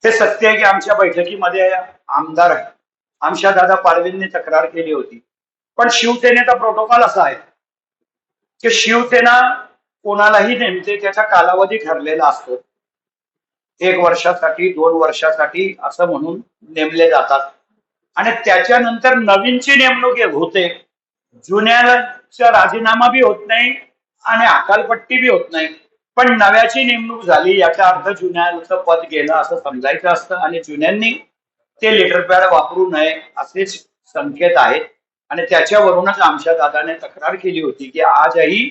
हे सत्य आहे की आमच्या बैठकीमध्ये आमदार दादा पाडवींनी तक्रार केली होती. पण शिवसेनेचा प्रोटोकॉल असा आहे की शिवसेना कोणालाही नेमते त्याचा कालावधी ठरलेला असतो. 1 वर्षासाठी 2 वर्षासाठी असं म्हणून नेमले जातात आणि त्याच्यानंतर नवीनची नेमणूक होते. जुन्याचा राजीनामा बी होत नाही आणि अकालपट्टी बी होत नाही. पण नव्याची नेमणूक झाली याचा अर्थ जुन्याचं पद गेलं असं समजायचं असतं आणि जुन्यांनी ते लेटर पॅड वापरू नये असेच संकेत आहेत. आणि त्याच्यावरूनच आमच्या दादाने तक्रार केली होती की आजही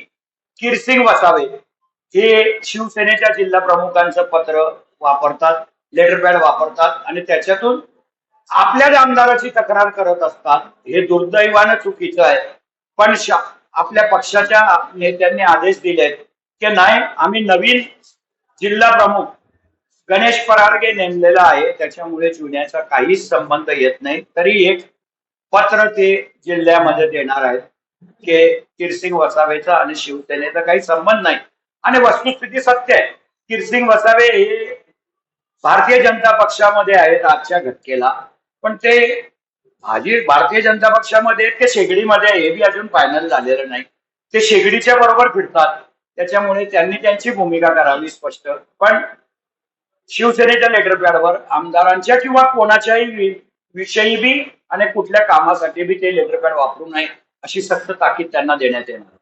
किरसिंग वसावे हे शिवसेनेच्या जिल्हा प्रमुखांचं पत्र वापरतात, लेटर पॅड वापरतात आणि त्याच्यातून आपल्याच आमदाराची तक्रार करत असतात. हे दुर्दैवानं चुकीचं आहे. पण आपल्या पक्षाच्या नेत्यांनी आदेश दिलेत की नाही, आम्ही नवीन जिल्हा प्रमुख गणेश परार्गे नेमलेला आहे, त्याच्यामुळे जुन्याचा काहीच संबंध येत नाही. तरी एक पत्र ते जिल्ह्यामध्ये देणार आहेत की किरसिंग वसावेचा आणि शिवसेनेचा काही संबंध नाही. आणि वस्तुस्थिती सत्य आहे. किरसिंग वसावे हे भारतीय जनता पक्षामध्ये आहेत आजच्या घटकेला. पण ते भारतीय जनता पक्षामध्ये ते शेगडीमध्ये हे बी अजून फायनल झालेलं नाही. ते शेगडीच्या बरोबर फिरतात. त्याच्यामुळे त्यांनी त्यांची भूमिका करावी स्पष्ट. पण शिवसेनेच्या लेटर पॅडवर आमदारांच्या किंवा कोणाच्याही विषयी बी आणि कुठल्या कामासाठी बी ते लेटर पॅड वापरू नये अशी सक्त ताकीद त्यांना देण्यात येणार.